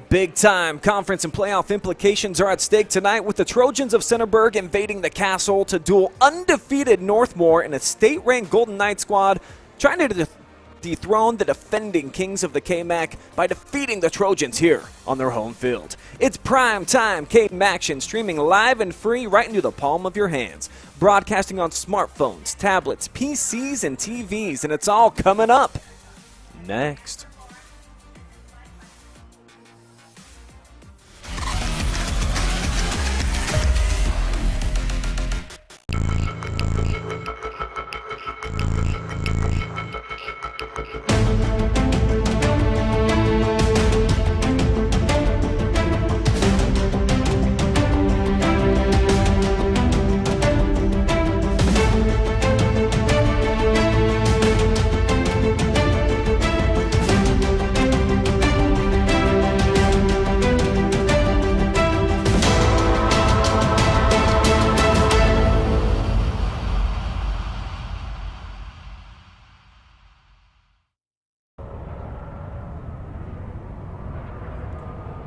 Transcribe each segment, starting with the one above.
Big-time conference and playoff implications are at stake tonight with the Trojans of Centerburg invading the castle to duel undefeated Northmor in a state-ranked Golden Knight squad, trying to dethrone the defending Kings of the KMAC by defeating the Trojans here on their home field. It's prime time KMAC action, streaming live and free right into the palm of your hands, broadcasting on smartphones, tablets, PCs, and TVs, and it's all coming up next.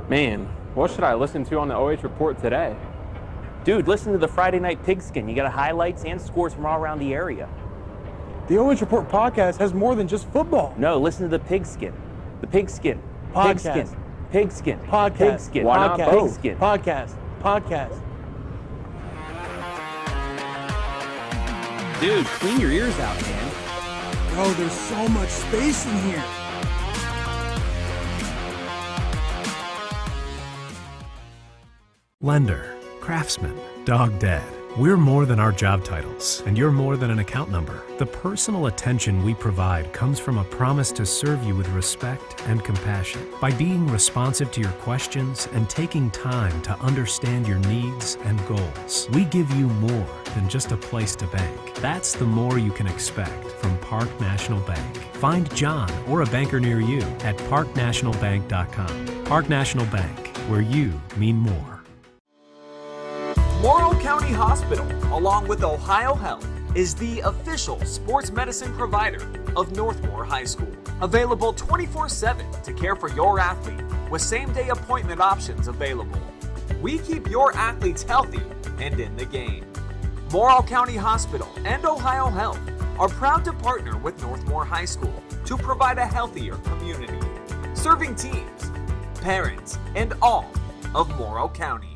Man, what should I listen to on the OH Report today? Dude, listen to the Friday Night Pigskin. You got highlights and scores from all around the area. The OH Report podcast has more than just football. No, listen to the Pigskin. The Pigskin. Podcast. Pigskin. Pigskin. Podcast. Pigskin. Why not Podcast. both? Pigskin. Podcast. Podcast. Dude, clean your ears out, man. Bro, there's so much space in here. Lender, craftsman, dog dad. We're more than our job titles, and you're more than an account number. The personal attention we provide comes from a promise to serve you with respect and compassion. By being responsive to your questions and taking time to understand your needs and goals, we give you more than just a place to bank. That's the more you can expect from Park National Bank. Find John or a banker near you at parknationalbank.com. Park National Bank, where you mean more. Morrow County Hospital, along with Ohio Health, is the official sports medicine provider of Northmor High School. Available 24/7 to care for your athlete with same-day appointment options available. We keep your athletes healthy and in the game. Morrow County Hospital and Ohio Health are proud to partner with Northmor High School to provide a healthier community, serving teams, parents, and all of Morrow County.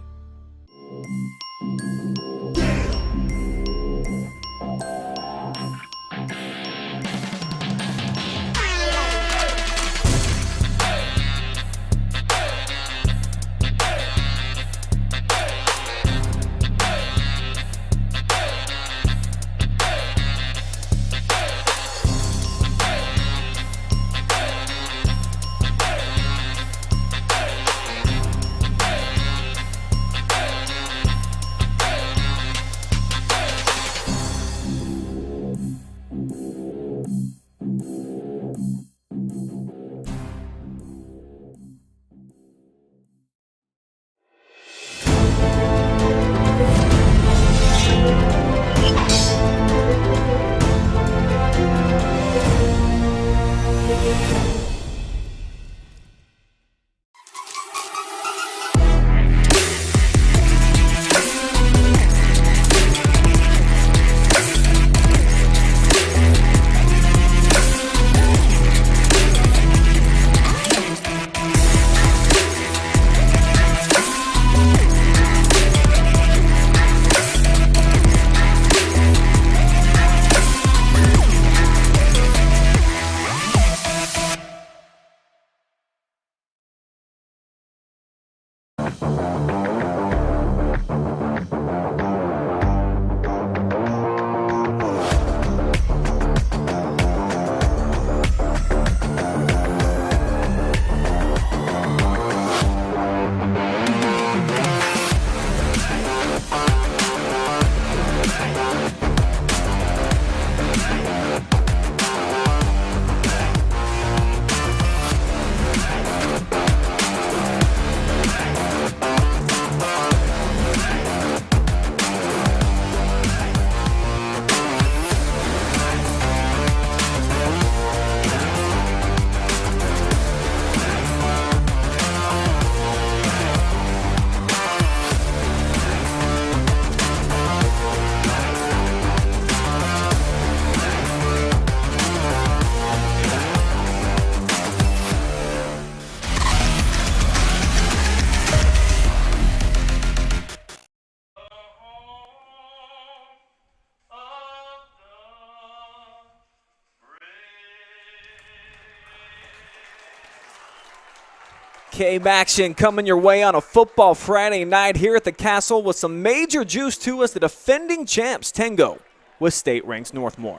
Game action coming your way on a football Friday night here at the Castle with some major juice to us. The defending champs Tango with state ranks Northmor.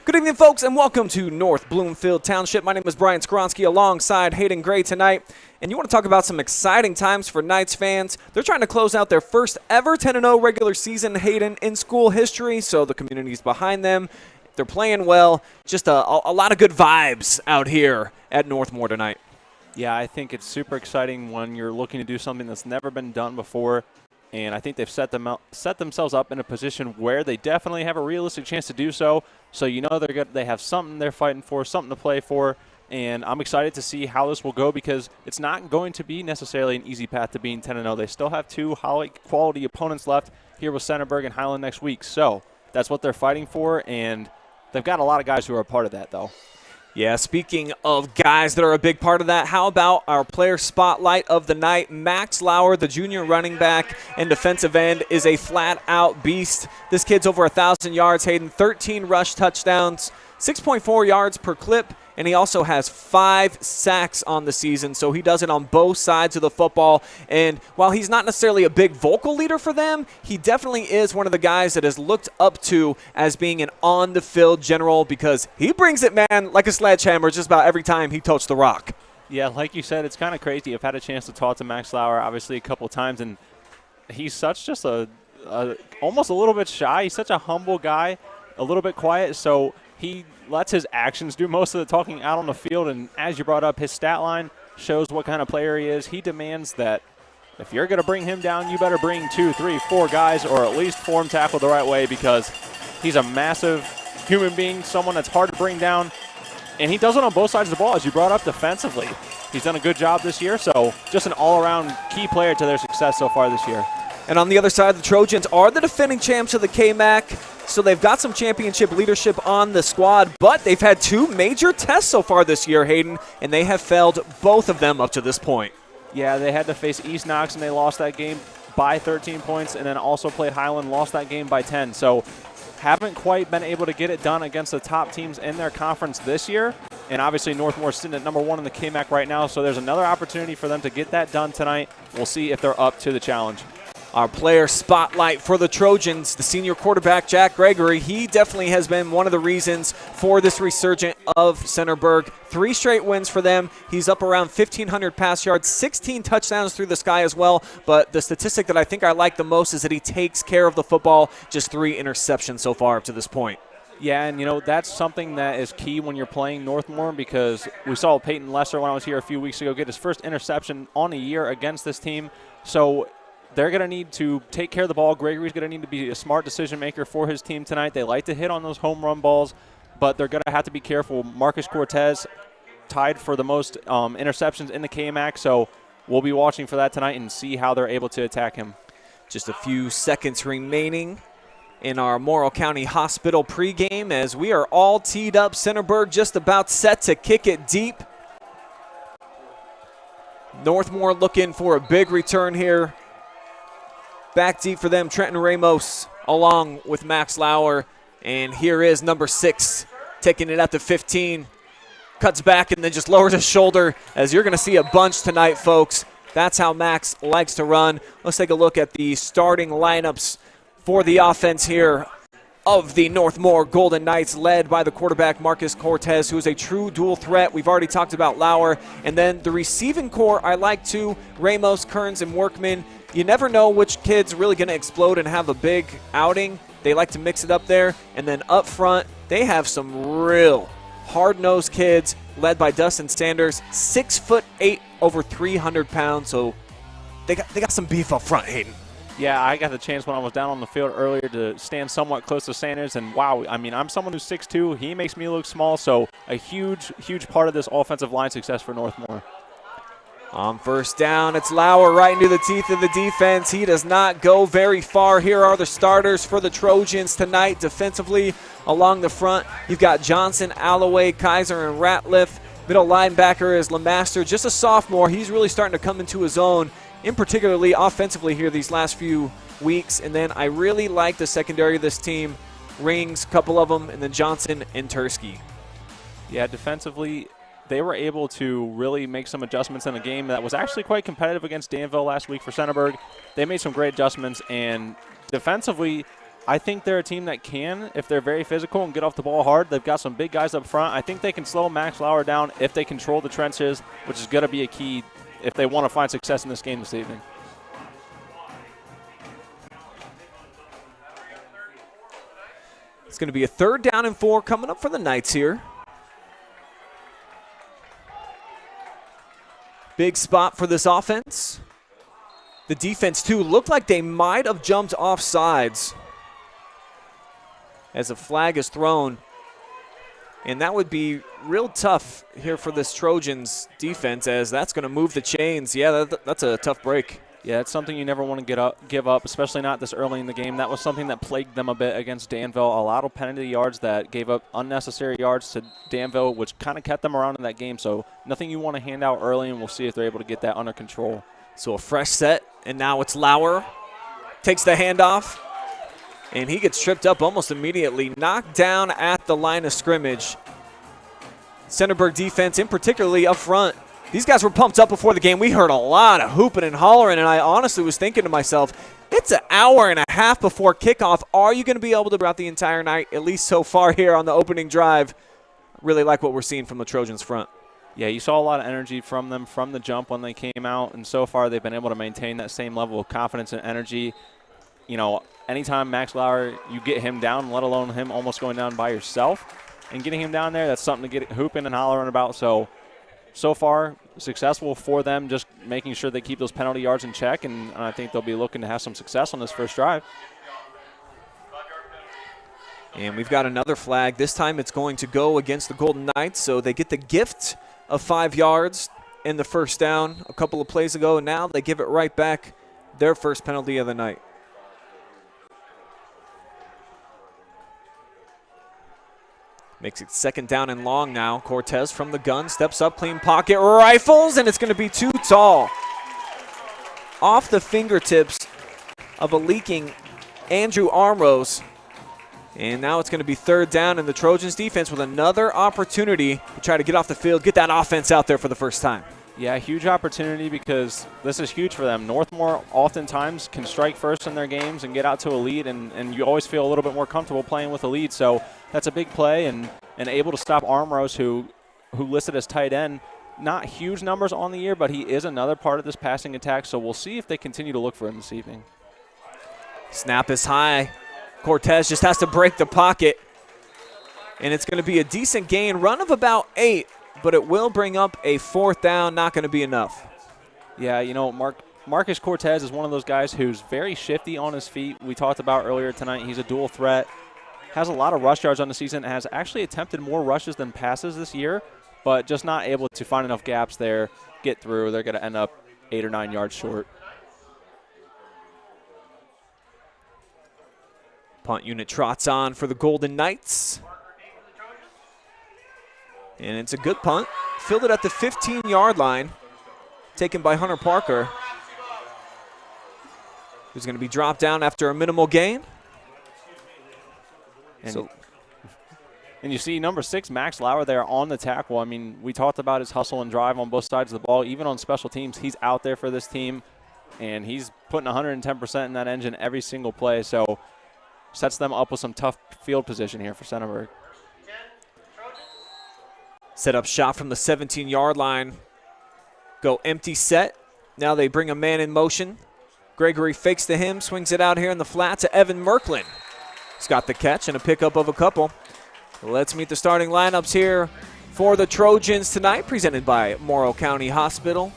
Good evening, folks, and welcome to North Bloomfield Township. My name is Brian Skronsky alongside Hayden Gray tonight. And you want to talk about some exciting times for Knights fans. They're trying to close out their first ever 10-0 regular season, Hayden, in school history, so the community's behind them. They're playing well. Just a lot of good vibes out here at Northmor tonight. Yeah, I think it's super exciting when you're looking to do something that's never been done before, and I think they've set themselves up in a position where they definitely have a realistic chance to do so. So you know they have something they're fighting for, something to play for, and I'm excited to see how this will go because it's not going to be necessarily an easy path to being 10-0. They still have two high-quality opponents left here with Centerburg and Highland next week, so that's what they're fighting for, and they've got a lot of guys who are a part of that, though. Yeah, speaking of guys that are a big part of that, how about our player spotlight of the night? Max Lauer, the junior running back and defensive end, is a flat-out beast. This kid's over 1,000 yards, Hayden, 13 rush touchdowns, 6.4 yards per clip, and he also has 5 sacks on the season, so he does it on both sides of the football. And while he's not necessarily a big vocal leader for them, he definitely is one of the guys that is looked up to as being an on-the-field general because he brings it, man, like a sledgehammer just about every time he touches the rock. Yeah, like you said, it's kind of crazy. I've had a chance to talk to Max Lauer, obviously, a couple times, and he's such just almost a little bit shy. He's such a humble guy, a little bit quiet, so he lets his actions do most of the talking out on the field, and as you brought up, his stat line shows what kind of player he is. He demands that if you're going to bring him down, you better bring 2, 3, 4 guys or at least form tackle the right way because he's a massive human being, someone that's hard to bring down, and he does it on both sides of the ball, as you brought up defensively. He's done a good job this year, so just an all-around key player to their success so far this year. And on the other side, the Trojans are the defending champs of the KMAC, so they've got some championship leadership on the squad, but they've had 2 major tests so far this year, Hayden, and they have failed both of them up to this point. Yeah, they had to face East Knox, and they lost that game by 13 points, and then also played Highland, lost that game by 10. So haven't quite been able to get it done against the top teams in their conference this year, and obviously Northmor is sitting at number 1 in the KMAC right now, so there's another opportunity for them to get that done tonight. We'll see if they're up to the challenge. Our player spotlight for the Trojans, the senior quarterback, Jack Gregory, he definitely has been one of the reasons for this resurgence of Centerburg. 3 straight wins for them. He's up around 1,500 pass yards, 16 touchdowns through the sky as well. But the statistic that I think I like the most is that he takes care of the football. Just 3 interceptions so far up to this point. Yeah, and, you know, that's something that is key when you're playing Northmor because we saw Peyton Lesser when I was here a few weeks ago get his first interception on a year against this team. So they're going to need to take care of the ball. Gregory's going to need to be a smart decision maker for his team tonight. They like to hit on those home run balls, but they're going to have to be careful. Marcus Cortez tied for the most interceptions in the KMAC, so we'll be watching for that tonight and see how they're able to attack him. Just a few seconds remaining in our Morrow County Hospital pregame as we are all teed up. Centerburg just about set to kick it deep. Northmor looking for a big return here. Back deep for them, Trenton Ramos along with Max Lauer. And here is number 6 taking it at the 15. Cuts back and then just lowers his shoulder as you're going to see a bunch tonight, folks. That's how Max likes to run. Let's take a look at the starting lineups for the offense here of the Northmor Golden Knights, led by the quarterback Marcus Cortez, who is a true dual threat. We've already talked about Lauer. And then the receiving core, I like too, Ramos, Kearns, and Workman. You never know which kid's really going to explode and have a big outing. They like to mix it up there. And then up front, they have some real hard-nosed kids led by Dustin Sanders, 6'8", over 300 pounds. So they got some beef up front, Hayden. Yeah, I got the chance when I was down on the field earlier to stand somewhat close to Sanders, and wow, I mean, I'm someone who's 6'2". He makes me look small, so a huge, huge part of this offensive line success for Northmor. On first down, it's Lauer right into the teeth of the defense. He does not go very far. Here are the starters for the Trojans tonight defensively. Along the front, you've got Johnson, Alloway, Kaiser, and Ratliff. Middle linebacker is LeMaster, just a sophomore. He's really starting to come into his own, in particularly offensively here these last few weeks. And then I really like the secondary of this team. Rings, a couple of them, and then Johnson and Tursky. Yeah, defensively, they were able to really make some adjustments in a game that was actually quite competitive against Danville last week for Centerburg. They made some great adjustments, and defensively, I think they're a team that can, if they're very physical and get off the ball hard. They've got some big guys up front. I think they can slow Max Lauer down if they control the trenches, which is going to be a key if they want to find success in this game this evening. It's going to be a 3rd down and 4 coming up for the Knights here. Big spot for this offense. The defense, too, looked like they might have jumped off sides as a flag is thrown. And that would be real tough here for this Trojans defense, as that's going to move the chains. Yeah, that's a tough break. Yeah, it's something you never want to give up, especially not this early in the game. That was something that plagued them a bit against Danville. A lot of penalty yards that gave up unnecessary yards to Danville, which kind of kept them around in that game. So nothing you want to hand out early, and we'll see if they're able to get that under control. So a fresh set, and now it's Lauer. Takes the handoff, and he gets tripped up almost immediately. Knocked down at the line of scrimmage. Centerburg defense, in particularly up front, these guys were pumped up before the game. We heard a lot of hooping and hollering, and I honestly was thinking to myself, it's an hour and a half before kickoff. Are you going to be able to throughout the entire night, at least so far here on the opening drive? Really like what we're seeing from the Trojans front. Yeah, you saw a lot of energy from them from the jump when they came out, and so far they've been able to maintain that same level of confidence and energy. You know, anytime Max Lauer, you get him down, let alone him almost going down by yourself, and getting him down there, that's something to get hooping and hollering about. So far, successful for them, just making sure they keep those penalty yards in check, and I think they'll be looking to have some success on this first drive. And we've got another flag. This time it's going to go against the Golden Knights, so they get the gift of 5 yards in the first down a couple of plays ago, and now they give it right back, their first penalty of the night. Makes it 2nd down and long now. Cortez from the gun, steps up, clean pocket, rifles, and it's going to be too tall. Off the fingertips of a leaking Andrew Armrose. And now it's going to be 3rd down, and the Trojans defense with another opportunity to try to get off the field, get that offense out there for the first time. Yeah, huge opportunity because this is huge for them. Northmor oftentimes can strike first in their games and get out to a lead, and you always feel a little bit more comfortable playing with a lead. So that's a big play, and able to stop Armrose, who listed as tight end. Not huge numbers on the year, but he is another part of this passing attack, so we'll see if they continue to look for him this evening. Snap is high. Cortez just has to break the pocket, and it's going to be a decent gain, run of about 8. But it will bring up a 4th down, not going to be enough. Yeah, you know, Marcus Cortez is one of those guys who's very shifty on his feet. We talked about earlier tonight, he's a dual threat. Has a lot of rush yards on the season, has actually attempted more rushes than passes this year, but just not able to find enough gaps there, get through. They're going to end up 8 or 9 yards short. Punt unit trots on for the Golden Knights. And it's a good punt. Fielded at the 15-yard line. Taken by Hunter Parker, who's going to be dropped down after a minimal gain. And you see number 6, Max Lauer, there on the tackle. I mean, we talked about his hustle and drive on both sides of the ball. Even on special teams, he's out there for this team, and he's putting 110% in that engine every single play. So sets them up with some tough field position here for Centerburg. Set up shot from the 17-yard line. Go empty set. Now they bring a man in motion. Gregory fakes to him, swings it out here in the flat to Evan Merklin. He's got the catch and a pickup of a couple. Let's meet the starting lineups here for the Trojans tonight, presented by Morrow County Hospital.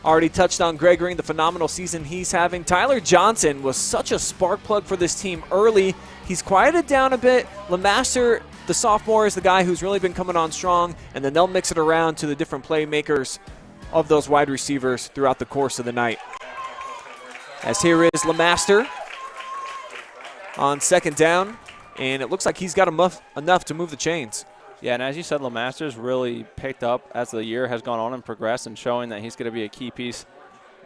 Already touched on Gregory and the phenomenal season he's having. Tyler Johnson was such a spark plug for this team early. He's quieted down a bit. LeMaster, the sophomore, is the guy who's really been coming on strong, and then they'll mix it around to the different playmakers of those wide receivers throughout the course of the night. As here is LeMaster on 2nd down, and it looks like he's got enough to move the chains. Yeah, and as you said, LeMaster's really picked up as the year has gone on and progressed, and showing that he's going to be a key piece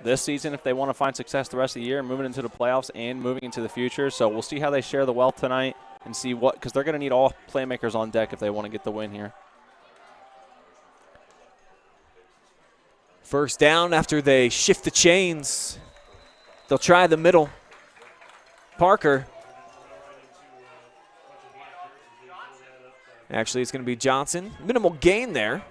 this season if they want to find success the rest of the year, moving into the playoffs and moving into the future. So we'll see how they share the wealth tonight and see what, because they're going to need all playmakers on deck if they want to get the win here. First down after they shift the chains. They'll try the middle. Parker. Actually, it's going to be Johnson. Minimal gain there.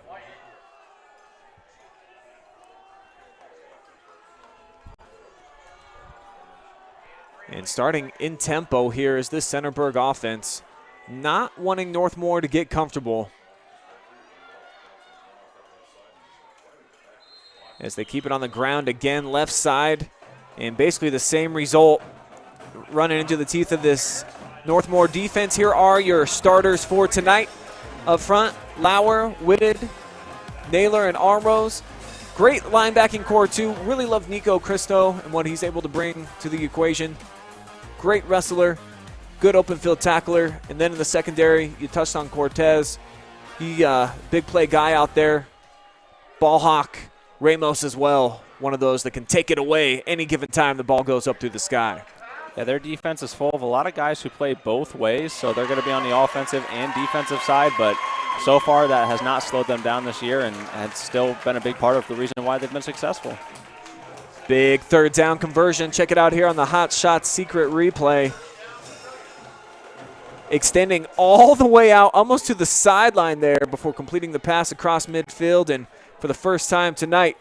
And starting in tempo here is this Centerburg offense. Not wanting Northmor to get comfortable. As they keep it on the ground again, left side. And basically the same result running into the teeth of this Northmor defense. Here are your starters for tonight. Up front, Lauer, Whitted, Naylor, and Armrose. Great linebacking core too. Really love Nico Cristo and what he's able to bring to the equation. Great wrestler, good open field tackler. And then in the secondary, you touched on Cortez. He big play guy out there. Ball hawk, Ramos as well. One of those that can take it away any given time the ball goes up through the sky. Yeah, their defense is full of a lot of guys who play both ways, so they're going to be on the offensive and defensive side, but so far that has not slowed them down this year and has still been a big part of the reason why they've been successful. Big third down conversion. Check it out here on the Hot Shot Secret replay. Extending all the way out, almost to the sideline there before completing the pass across midfield, and for the first time tonight,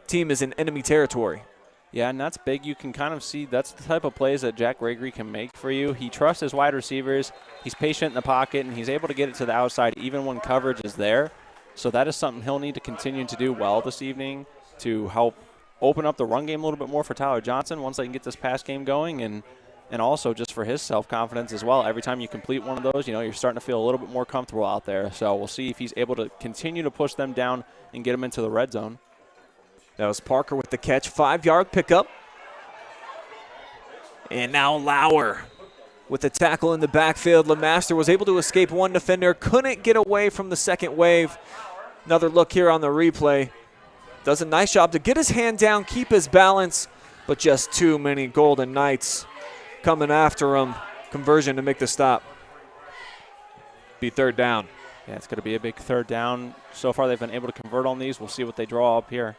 team is in enemy territory. Yeah, and that's big. You can kind of see that's the type of plays that Jack Gregory can make for you. He trusts his wide receivers. He's patient in the pocket, and he's able to get it to the outside even when coverage is there. So that is something he'll need to continue to do well this evening to help open up the run game a little bit more for Tyler Johnson once they can get this pass game going, and also just for his self-confidence as well. Every time you complete one of those, you're starting to feel a little bit more comfortable out there. So we'll see if he's able to continue to push them down and get them into the red zone. That was Parker with the catch, 5-yard pickup. And now Lauer with the tackle in the backfield. LeMaster was able to escape one defender, couldn't get away from the second wave. Another look here on the replay. Does a nice job to get his hand down, keep his balance, but just too many Golden Knights coming after him. Conversion to make the stop. Be third down. Yeah, it's going to be a big third down. So far they've been able to convert on these. We'll see what they draw up here.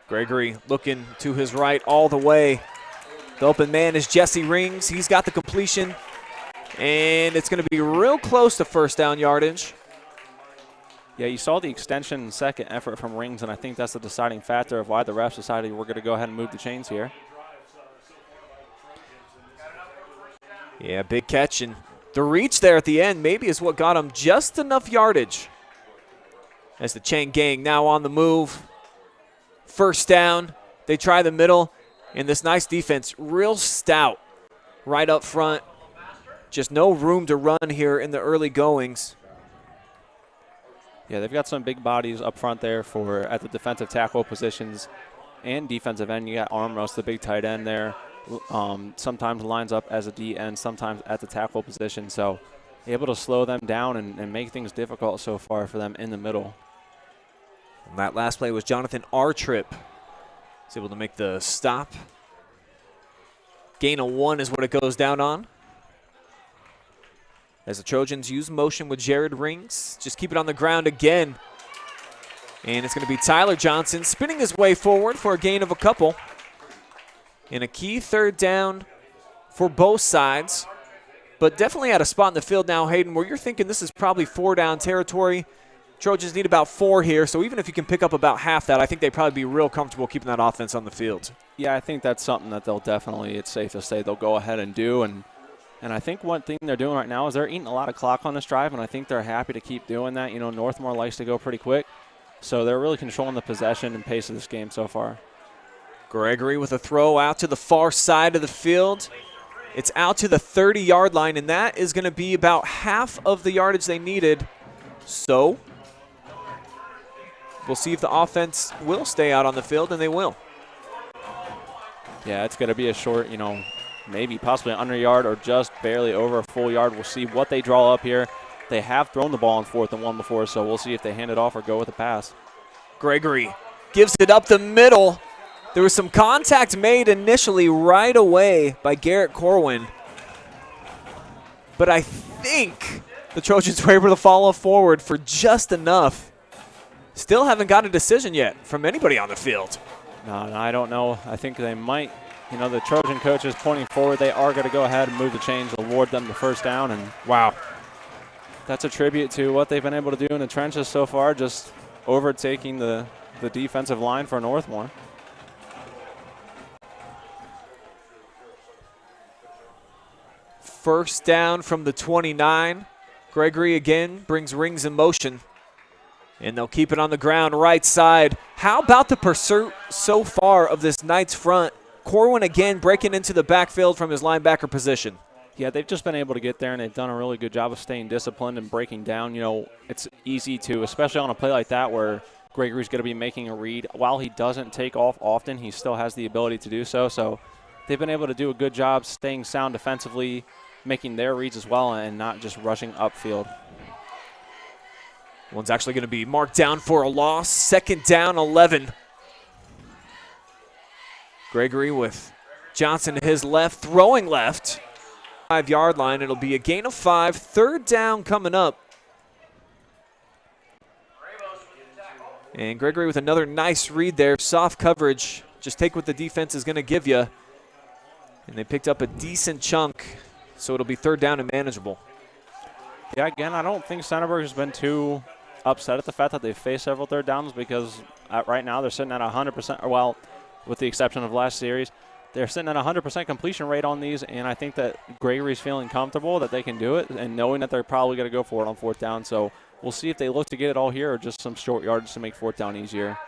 Gregory looking to his right all the way. The open man is Jesse Rings. He's got the completion, and it's going to be real close to first down yardage. Yeah, you saw the extension second effort from Rings, and I think that's the deciding factor of why the refs decided we're going to go ahead and move the chains here. Yeah, big catch, and the reach there at the end maybe is what got him just enough yardage. As the chain gang now on the move. First down, they try the middle, and this nice defense, real stout right up front. Just no room to run here in the early goings. Yeah, they've got some big bodies up front there at the defensive tackle positions and defensive end. You got Armrose, the big tight end there. Sometimes lines up as a D end, sometimes at the tackle position. So able to slow them down and make things difficult so far for them in the middle. And that last play was Jonathan R-Trip. He's able to make the stop. Gain of 1 is what it goes down on. As the Trojans use motion with Jared Rings. Just keep it on the ground again. And it's going to be Tyler Johnson spinning his way forward for a gain of a couple. And a key third down for both sides. But definitely at a spot in the field now, Hayden, where you're thinking this is probably 4-down territory. Trojans need about 4 here, so even if you can pick up about half that, I think they'd probably be real comfortable keeping that offense on the field. Yeah, I think that's something that they'll definitely, it's safe to say, they'll go ahead and do. And I think one thing they're doing right now is they're eating a lot of clock on this drive, and I think they're happy to keep doing that. Northmor likes to go pretty quick, so they're really controlling the possession and pace of this game so far. Gregory with a throw out to the far side of the field. It's out to the 30-yard line, and that is going to be about half of the yardage they needed. So we'll see if the offense will stay out on the field, and they will. Yeah, it's going to be a short, maybe possibly under a yard or just barely over a full yard. We'll see what they draw up here. They have thrown the ball on 4th and 1 before, so we'll see if they hand it off or go with a pass. Gregory gives it up the middle. There was some contact made initially right away by Garrett Corwin. But I think The Trojans were able to follow forward for just enough. Still haven't got a decision yet from anybody on the field. No, I don't know. I think they might. You know, the Trojan coach is pointing forward. They are going to go ahead and move the chains, award them the first down. And wow, that's a tribute to what they've been able to do in the trenches so far, just overtaking the defensive line for Northmor. First down from the 29. Gregory again brings rings in motion. And they'll keep it on the ground right side. How about the pursuit so far of this Knights front? Corwin again breaking into the backfield from his linebacker position. Yeah, they've just been able to get there, and they've done a really good job of staying disciplined and breaking down. You know, it's easy to, especially on a play like that where Gregory's going to be making a read. While he doesn't take off often, he still has the ability to do so. So they've been able to do a good job staying sound defensively, making their reads as well, and not just rushing upfield. One's actually going to be marked down for a loss. Second down, 11. Gregory with Johnson to his left, throwing left. 5-yard line. It'll be a gain of 5. Third down coming up. And Gregory with another nice read there. Soft coverage. Just take what the defense is going to give you. And they picked up a decent chunk, so it'll be third down and manageable. Yeah, again, I don't think Centerburg has been too upset at the fact that they've faced several third downs, because right now they're sitting at 100%, or well, with the exception of last series, they're sitting at 100% completion rate on these, and I think that Gregory's feeling comfortable that they can do it and knowing that they're probably going to go for it on fourth down. So we'll see if they look to get it all here or just some short yards to make fourth down easier.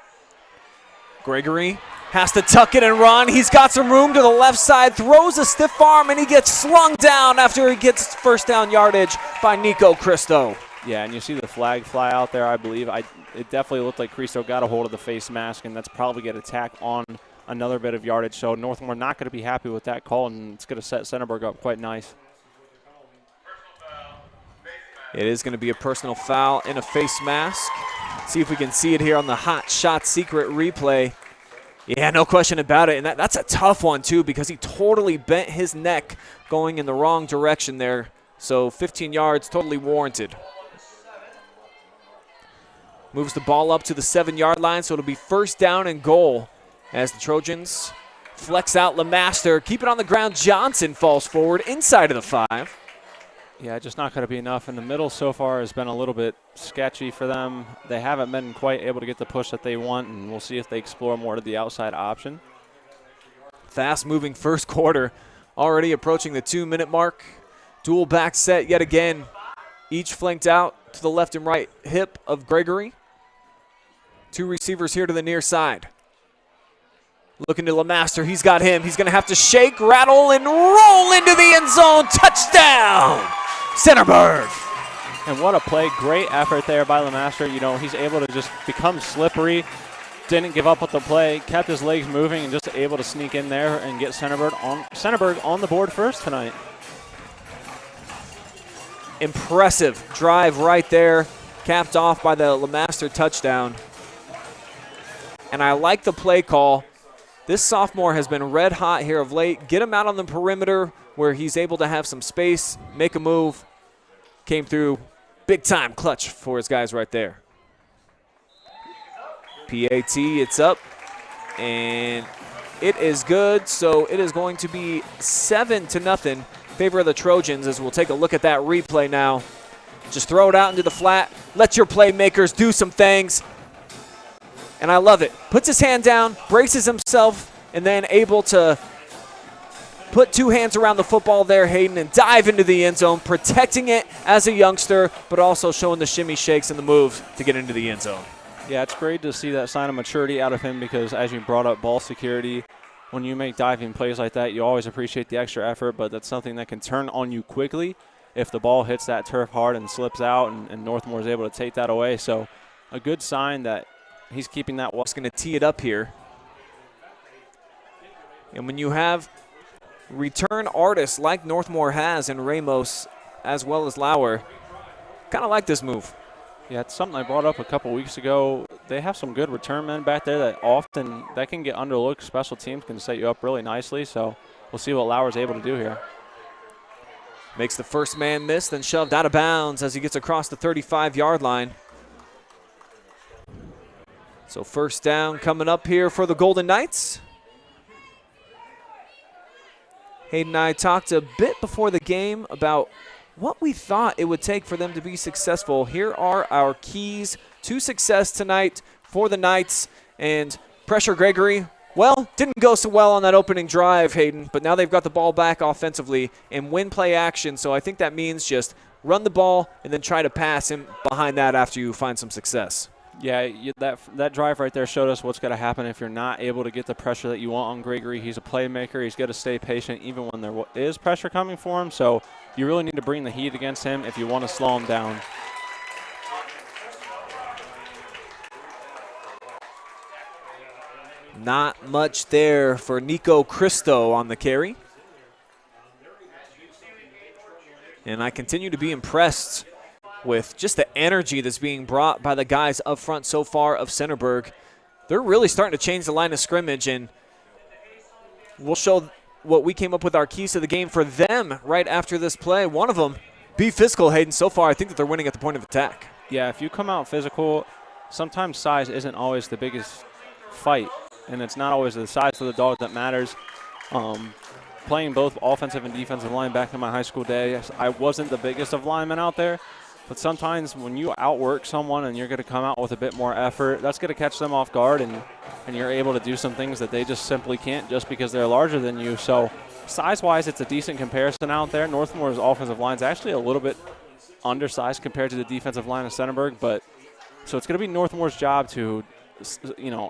Gregory has to tuck it and run. He's got some room to the left side, throws a stiff arm, and he gets slung down after he gets first down yardage by Nico Cristo. Yeah, and you see the flag fly out there, I believe. It definitely looked like Cristo got a hold of the face mask, and that's probably going to tack on another bit of yardage. So Northmor not going to be happy with that call, and it's going to set Centerburg up quite nice. It is going to be a personal foul and a face mask. See if we can see it here on the Hot Shot Secret replay. Yeah, no question about it. And that's a tough one, too, because he totally bent his neck going in the wrong direction there. So 15 yards, totally warranted. Moves the ball up to the 7-yard line, so it'll be first down and goal as the Trojans flex out LeMaster. Keep it on the ground. Johnson falls forward inside of the 5. Yeah, just not going to be enough. In the middle so far has been a little bit sketchy for them. They haven't been quite able to get the push that they want, and we'll see if they explore more to the outside option. Fast-moving first quarter, already approaching the 2-minute mark. Dual back set yet again, each flanked out to the left and right hip of Gregory. 2 receivers here to the near side. Looking to LeMaster, he's got him. He's going to have to shake, rattle, and roll into the end zone. Touchdown, Centerburg. And what a play. Great effort there by LeMaster. You know, he's able to just become slippery. Didn't give up with the play. Kept his legs moving and just able to sneak in there and get Centerburg on the board first tonight. Impressive drive right there. Capped off by the LeMaster touchdown. And I like the play call. This sophomore has been red hot here of late. Get him out on the perimeter where he's able to have some space, make a move. Came through big time clutch for his guys right there. PAT, it's up, and it is good. So it is going to be 7-0 in favor of the Trojans, as we'll take a look at that replay now. Just throw it out into the flat. Let your playmakers do some things. And I love it. Puts his hand down, braces himself, and then able to put 2 hands around the football there, Hayden, and dive into the end zone, protecting it as a youngster, but also showing the shimmy shakes and the moves to get into the end zone. Yeah, it's great to see that sign of maturity out of him, because as you brought up ball security, when you make diving plays like that, you always appreciate the extra effort, but that's something that can turn on you quickly if the ball hits that turf hard and slips out, and Northmor is able to take that away. So a good sign that he's keeping that. He's going to tee it up here. And when you have return artists like Northmor has in Ramos as well as Lauer, kind of like this move. Yeah, it's something I brought up a couple weeks ago. They have some good return men back there that often that can get underlooked. Special teams can set you up really nicely. So we'll see what Lauer's able to do here. Makes the first man miss, then shoved out of bounds as he gets across the 35-yard line. So first down coming up here for the Golden Knights. Hayden and I talked a bit before the game about what we thought it would take for them to be successful. Here are our keys to success tonight for the Knights. And pressure Gregory, well, didn't go so well on that opening drive, Hayden, but now they've got the ball back offensively and win play action. So I think that means just run the ball and then try to pass him behind that after you find some success. Yeah, that drive right there showed us what's going to happen if you're not able to get the pressure that you want on Gregory. He's a playmaker. He's got to stay patient even when there is pressure coming for him. So you really need to bring the heat against him if you want to slow him down. Not much there for Nico Cristo on the carry. And I continue to be impressed with just the energy that's being brought by the guys up front so far of Centerburg. They're really starting to change the line of scrimmage, and we'll show what we came up with our keys to the game for them right after this play. One of them, be physical, Hayden. So far, I think that they're winning at the point of attack. Yeah, if you come out physical, sometimes size isn't always the biggest fight, and it's not always the size of the dog that matters. Playing both offensive and defensive line back in my high school day, I wasn't the biggest of linemen out there. But sometimes when you outwork someone and you're going to come out with a bit more effort, that's going to catch them off guard, and you're able to do some things that they just simply can't just because they're larger than you. So size-wise, it's a decent comparison out there. Northmor's offensive line is actually a little bit undersized compared to the defensive line of Centerburg, but so it's going to be Northmor's job to,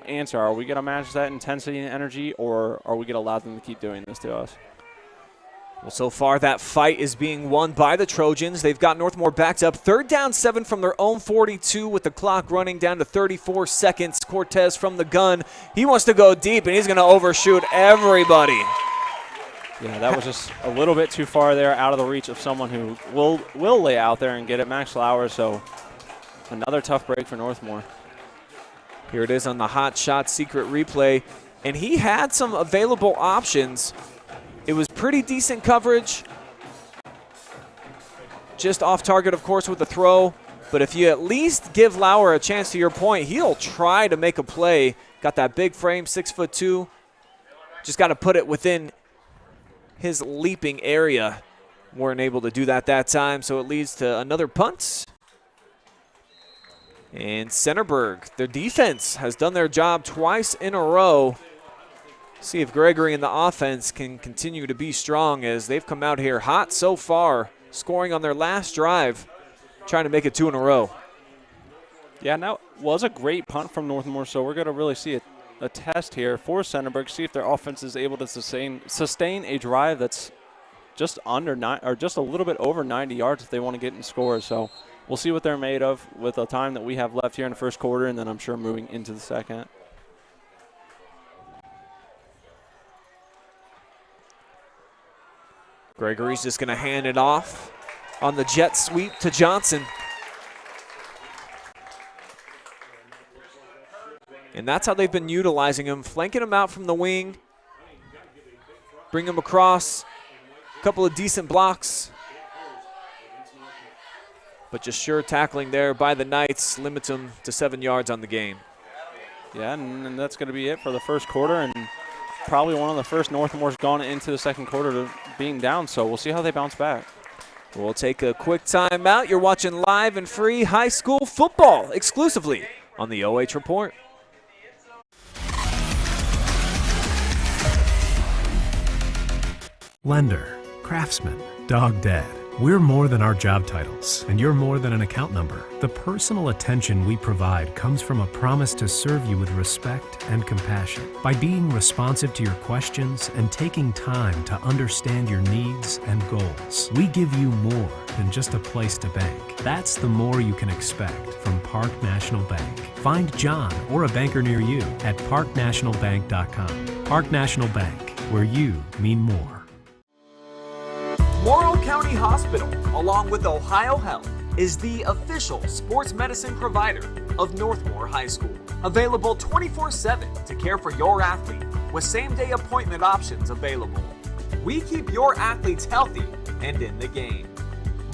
answer. Are we going to match that intensity and energy, or are we going to allow them to keep doing this to us? Well, so far that fight is being won by the Trojans. They've got Northmor backed up. 3rd down 7 from their own 42 with the clock running down to 34 seconds. Cortez from the gun. He wants to go deep, and he's going to overshoot everybody. Yeah, that was just a little bit too far there, out of the reach of someone who will lay out there and get it, Max Lauer. So another tough break for Northmor. Here it is on the hot shot secret replay, and he had some available options. It was pretty decent coverage. Just off target, of course, with the throw. But if you at least give Lauer a chance, to your point, he'll try to make a play. Got that big frame, 6'2". Just got to put it within his leaping area. Weren't able to do that time, so it leads to another punt. And Centerburg, their defense has done their job twice in a row. See if Gregory and the offense can continue to be strong, as they've come out here hot so far, scoring on their last drive, trying to make it 2 in a row. Yeah, now was a great punt from Northmor, so we're going to really see a test here for Centerburg, see if their offense is able to sustain a drive that's just under 9 or just a little bit over 90 yards if they want to get in scores. So we'll see what they're made of with the time that we have left here in the first quarter, and then I'm sure moving into the second. Gregory's just going to hand it off on the jet sweep to Johnson. And that's how they've been utilizing him, flanking him out from the wing, bring him across, a couple of decent blocks. But just sure tackling there by the Knights limits them to 7 yards on the game. Yeah, and that's going to be it for the first quarter, and probably one of the first Northmor's gone into the second quarter to being down, so we'll see how they bounce back. We'll take a quick timeout. You're watching live and free high school football exclusively on the OH Report. Lender, craftsman, dog dad. We're more than our job titles, and you're more than an account number. The personal attention we provide comes from a promise to serve you with respect and compassion. By being responsive to your questions and taking time to understand your needs and goals, we give you more than just a place to bank. That's the more you can expect from Park National Bank. Find John or a banker near you at parknationalbank.com. Park National Bank, where you mean more. Morrow County Hospital, along with Ohio Health, is the official sports medicine provider of Northmor High School. Available 24/7 to care for your athlete with same-day appointment options available. we keep your athletes healthy and in the game.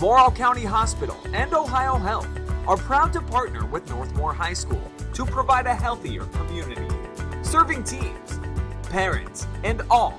Morrow County Hospital and Ohio Health are proud to partner with Northmor High School to provide a healthier community, serving teams, parents, and all.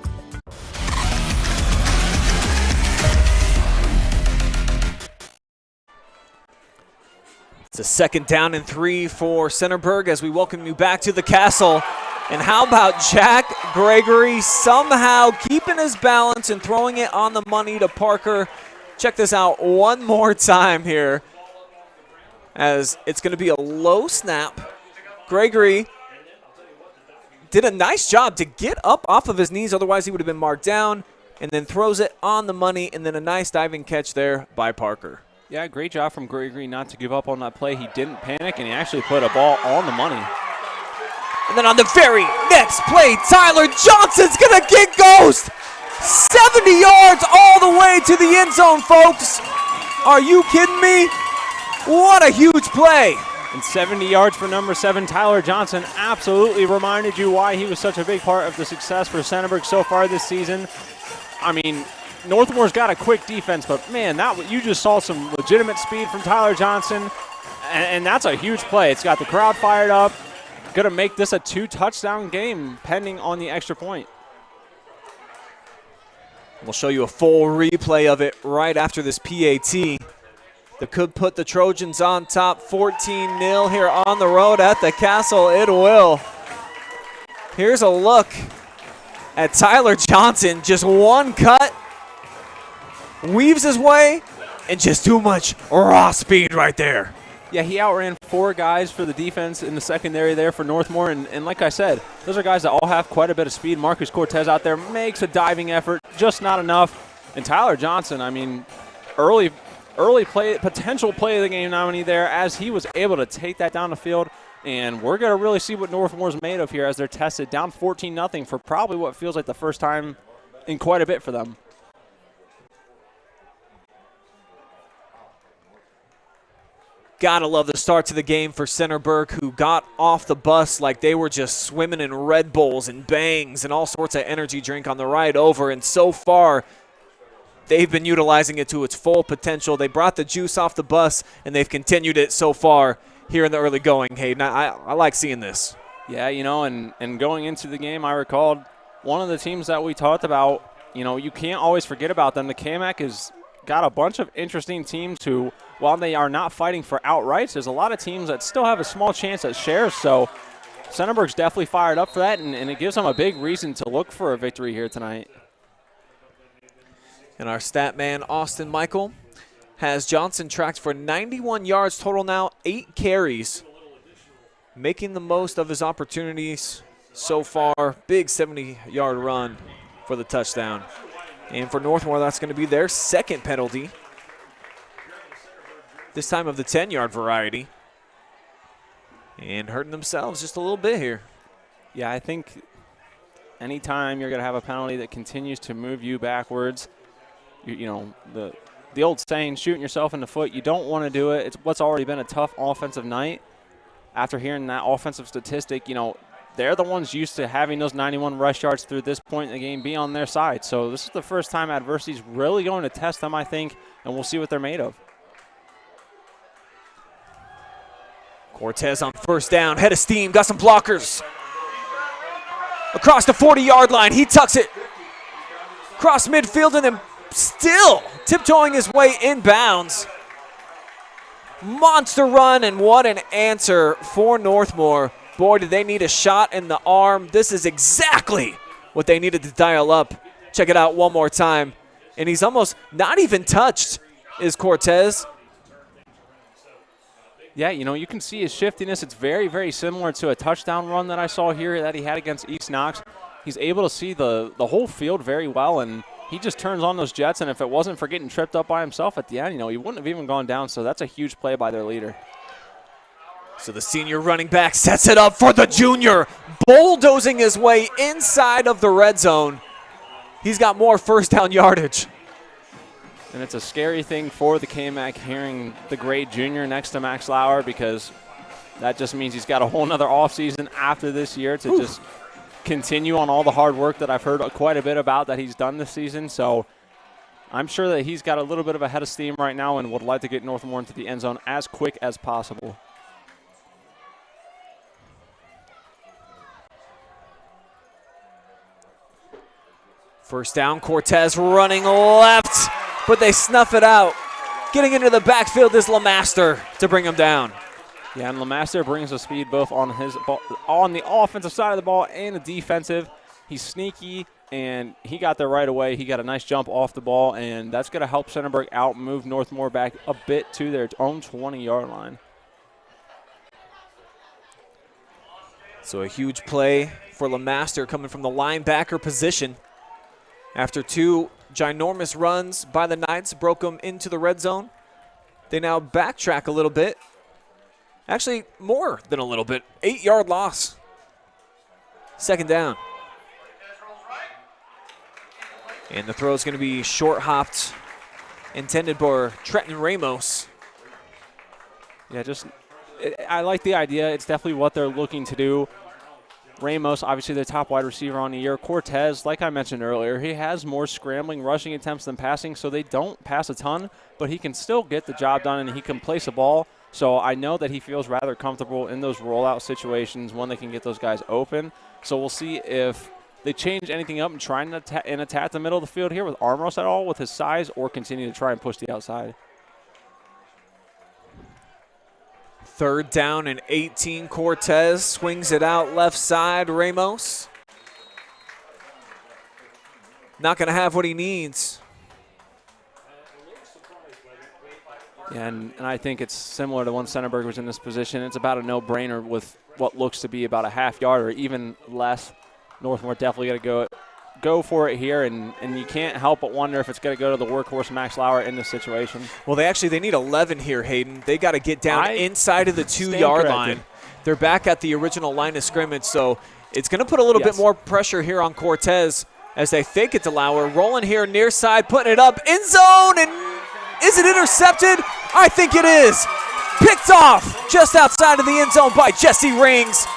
It's a 2nd down and 3 for Centerburg as we welcome you back to the castle. And how about Jack Gregory somehow keeping his balance and throwing it on the money to Parker. Check this out one more time here as it's going to be a low snap. Gregory did a nice job to get up off of his knees, otherwise he would have been marked down, and then throws it on the money, and then a nice diving catch there by Parker. Yeah, great job from Gregory not to give up on that play. He didn't panic, and he actually put a ball on the money. And then on the very next play, Tyler Johnson's going to get ghost. 70 yards all the way to the end zone, folks. Are you kidding me? What a huge play. And 70 yards for number 7, Tyler Johnson, absolutely reminded you why he was such a big part of the success for Centerburg so far this season. I mean, Northmore's got a quick defense, but man, you just saw some legitimate speed from Tyler Johnson, and that's a huge play. It's got the crowd fired up. Going to make this a 2-touchdown game pending on the extra point. We'll show you a full replay of it right after this PAT. That could put the Trojans on top 14-0 here on the road at the Castle. It will. Here's a look at Tyler Johnson. Just one cut. Weaves his way, and just too much raw speed right there. Yeah, he outran 4 guys for the defense in the secondary there for Northmor, and like I said, those are guys that all have quite a bit of speed. Marcus Cortez out there makes a diving effort, just not enough. And Tyler Johnson, I mean, early play, potential play of the game nominee there as he was able to take that down the field. And we're going to really see what Northmore's made of here as they're tested down 14-0 for probably what feels like the first time in quite a bit for them. Gotta love the start to the game for Centerburg, who got off the bus like they were just swimming in Red Bulls and Bangs and all sorts of energy drink on the ride over. And so far, they've been utilizing it to its full potential. They brought the juice off the bus, and they've continued it so far here in the early going. Hayden, I like seeing this. Yeah, you know, and going into the game, I recalled one of the teams that we talked about, you know, you can't always forget about them. The KMAC has got a bunch of interesting teams who, while they are not fighting for outrights, there's a lot of teams that still have a small chance at shares. So Centerburg's definitely fired up for that, and it gives them a big reason to look for a victory here tonight. And our stat man, Austin Michael, has Johnson tracked for 91 yards total now, 8 carries, making the most of his opportunities so far. Big 70-yard run for the touchdown. And for Northmor, that's going to be their 2nd penalty, this time of the 10-yard variety. And hurting themselves just a little bit here. Yeah, I think anytime you're going to have a penalty that continues to move you backwards, you know, the old saying, shooting yourself in the foot, you don't want to do it. It's what's already been a tough offensive night. After hearing that offensive statistic, you know, they're the ones used to having those 91 rush yards through this point in the game be on their side. So this is the first time adversity's really going to test them, I think, and we'll see what they're made of. Cortez on 1st down, head of steam, got some blockers. Across the 40-yard line, he tucks it. Across midfield and then still tiptoeing his way inbounds. Monster run, and what an answer for Northmor. Boy, did they need a shot in the arm. This is exactly what they needed to dial up. Check it out one more time. And he's almost not even touched, is Cortez. Yeah, you know, you can see his shiftiness. It's very, very similar to a touchdown run that I saw here that he had against East Knox. He's able to see the whole field very well, and he just turns on those jets, and if it wasn't for getting tripped up by himself at the end, you know, he wouldn't have even gone down, so that's a huge play by their leader. So the senior running back sets it up for the junior, bulldozing his way inside of the red zone. He's got more 1st down yardage. And it's a scary thing for the KMAC hearing the great junior next to Max Lauer, because that just means he's got a whole nother offseason after this year to just continue on all the hard work that I've heard quite a bit about that he's done this season. So I'm sure that he's got a little bit of a head of steam right now and would like to get Northmor into the end zone as quick as possible. First down, Cortez running left, but they snuff it out. Getting into the backfield is LeMaster to bring him down. Yeah, and LeMaster brings the speed both on his ball, on the offensive side of the ball and the defensive. He's sneaky, and he got there right away. He got a nice jump off the ball, and that's going to help Centerburg out, move Northmor back a bit to their own 20-yard line. So a huge play for LeMaster coming from the linebacker position. After two ginormous runs by the Knights, broke them into the red zone. They now backtrack a little bit. Actually, more than a little bit. 8-yard loss. Second down. And the throw is going to be short-hopped, intended for Trenton Ramos. Yeah, I like the idea. It's definitely what they're looking to do. Ramos, obviously the top wide receiver on the year. Cortez, like I mentioned earlier, he has more scrambling rushing attempts than passing, so they don't pass a ton, but he can still get the job done and he can place a ball. So I know that he feels rather comfortable in those rollout situations when they can get those guys open. So we'll see if they change anything up and try and attack the middle of the field here with Armros at all with his size, or continue to try and push the outside. Third down and 18. Cortez swings it out left side. Ramos not going to have what he needs. Yeah, and I think it's similar to when Centerburg was in this position. It's about a no-brainer with what looks to be about a half-yard or even less. Northmor definitely got to go for it here, and you can't help but wonder if it's going to go to the workhorse Max Lauer in this situation. Well, they need 11 here, Hayden. They got to get down inside of the 2-yard line. They're back at the original line of scrimmage, so it's going to put a little bit more pressure here on Cortez as they fake it to Lauer. Rolling here near side, putting it up, end zone, and is it intercepted? I think it is. Picked off just outside of the end zone by Jesse Rings,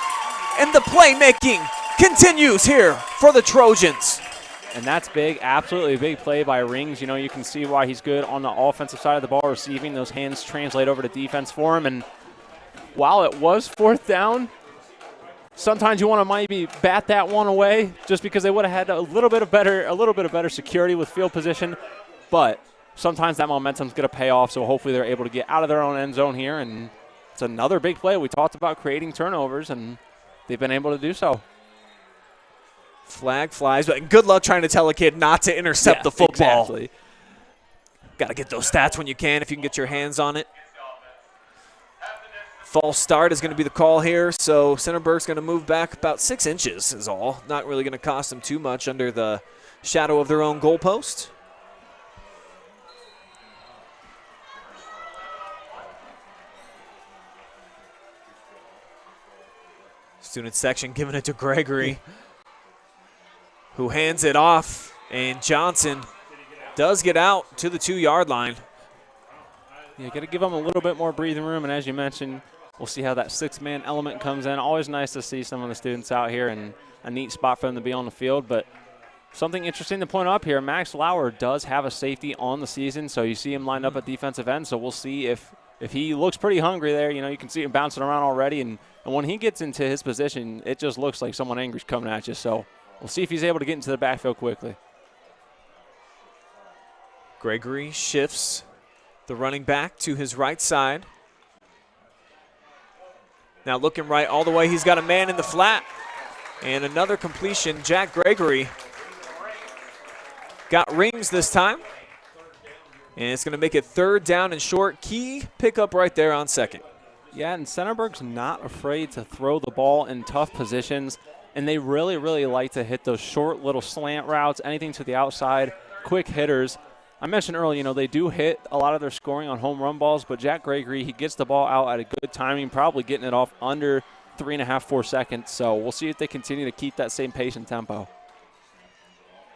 and the playmaking continues here for the Trojans. And that's big, absolutely a big play by Rings. You know, you can see why he's good on the offensive side of the ball receiving. Those hands translate over to defense for him. And while it was fourth down, sometimes you want to maybe bat that one away just because they would have had a little bit of better security with field position. But sometimes that momentum's going to pay off, so hopefully they're able to get out of their own end zone here. And it's another big play. We talked about creating turnovers, and they've been able to do so. Flag flies, but good luck trying to tell a kid not to intercept the football. Exactly. Got to get those stats when you can, if you can get your hands on it. False start is going to be the call here, so Centerburg's going to move back about 6 inches is all. Not really going to cost them too much under the shadow of their own goalpost. Student section giving it to Gregory, who hands it off, and Johnson does get out to the 2-yard line. Yeah, got to give them a little bit more breathing room, and as you mentioned, we'll see how that 6-man element comes in. Always nice to see some of the students out here, and a neat spot for them to be on the field. But something interesting to point up here, Max Lauer does have a safety on the season, so you see him lined up at defensive end, so we'll see if he looks pretty hungry there. You know, you can see him bouncing around already, and when he gets into his position, it just looks like someone angry's coming at you. So we'll see if he's able to get into the backfield quickly. Gregory shifts the running back to his right side. Now looking right all the way. He's got a man in the flat. And another completion. Jack Gregory got Rings this time. And it's going to make it third down and short. Key pickup right there on second. Yeah, and Centerburg's not afraid to throw the ball in tough positions. And they really, really like to hit those short little slant routes, anything to the outside, quick hitters. I mentioned earlier, you know, they do hit a lot of their scoring on home run balls, but Jack Gregory, he gets the ball out at a good timing, probably getting it off under 3.5, 4 seconds. So we'll see if they continue to keep that same pace and tempo.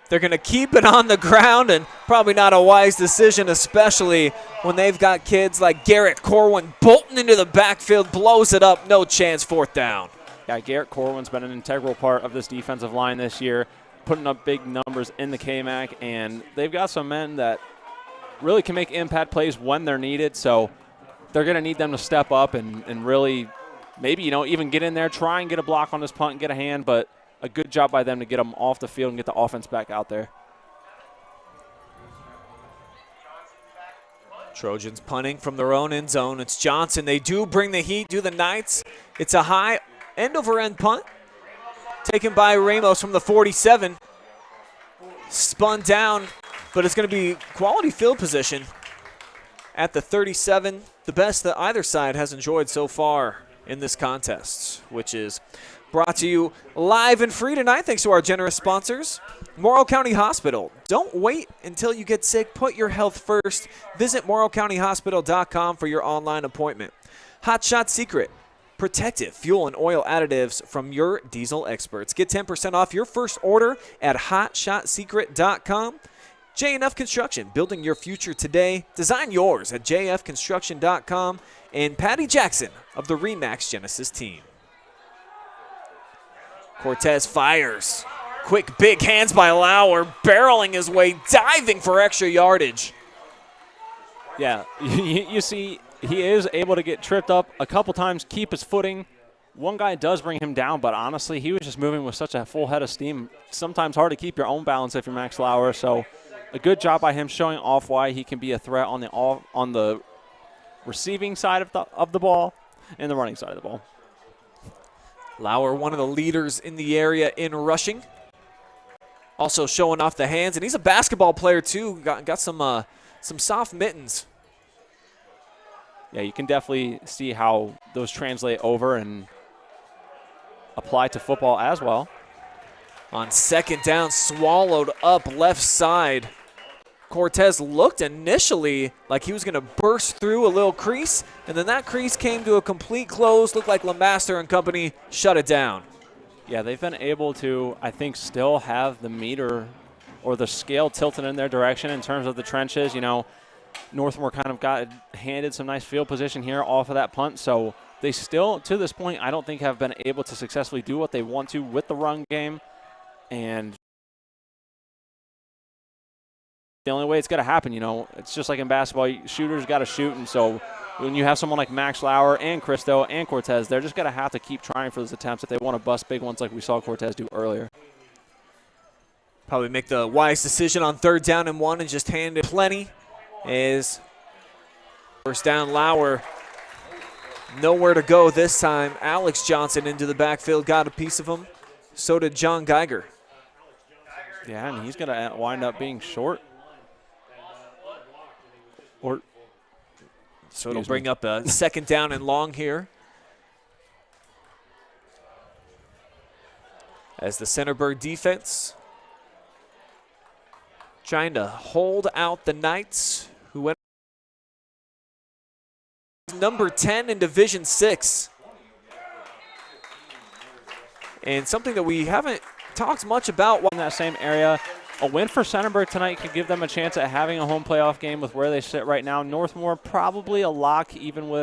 They're going to keep it on the ground, and probably not a wise decision, especially when they've got kids like Garrett Corwin bolting into the backfield, blows it up, no chance, fourth down. Yeah, Garrett Corwin's been an integral part of this defensive line this year, putting up big numbers in the KMAC, and they've got some men that really can make impact plays when they're needed, so they're going to need them to step up and really maybe, even get in there, try and get a block on this punt and get a hand, but a good job by them to get them off the field and get the offense back out there. Trojans punting from their own end zone. It's Johnson. They do bring the heat, do the Knights. It's a high end-over-end punt taken by Ramos from the 47. Spun down, but it's going to be quality field position at the 37, the best that either side has enjoyed so far in this contest, which is brought to you live and free tonight thanks to our generous sponsors. Morrow County Hospital. Don't wait until you get sick. Put your health first. Visit morrowcountyhospital.com for your online appointment. Hot Shot Secret. Protective fuel and oil additives from your diesel experts. Get 10% off your first order at hotshotsecret.com. JF Construction, building your future today. Design yours at jfconstruction.com. And Patti Jackson of the RE/MAX Genesis team. Cortez fires. Quick big hands by Lauer, barreling his way, diving for extra yardage. Yeah, you see he is able to get tripped up a couple times, keep his footing. One guy does bring him down, but honestly, he was just moving with such a full head of steam. Sometimes hard to keep your own balance if you're Max Lauer, so a good job by him showing off why he can be a threat on the receiving side of the ball and the running side of the ball. Lauer, one of the leaders in the area in rushing. Also showing off the hands, and he's a basketball player too. Got some soft mittens. Yeah, you can definitely see how those translate over and apply to football as well. On second down, swallowed up left side. Cortez looked initially like he was going to burst through a little crease, and then that crease came to a complete close. Looked like LeMaster and company shut it down. Yeah, they've been able to, I think, still have the meter or the scale tilted in their direction in terms of the trenches. Northmor kind of got handed some nice field position here off of that punt, so they still, to this point, I don't think have been able to successfully do what they want to with the run game, and the only way it's going to happen, it's just like in basketball, shooters got to shoot, and so when you have someone like Max Lauer and Cristo and Cortez, they're just going to have to keep trying for those attempts if they want to bust big ones like we saw Cortez do earlier. Probably make the wise decision on 3rd down and 1 and just hand it plenty. As first down, Lauer nowhere to go this time. Alex Johnson into the backfield, got a piece of him. So did John Geiger. Yeah, and he's going to wind up being short. So it'll bring up a 2nd down and long here. As the Centerburg defense trying to hold out the Knights, who went number 10 in Division 6. And something that we haven't talked much about. In that same area, a win for Centerburg tonight could give them a chance at having a home playoff game with where they sit right now. Northmor probably a lock even with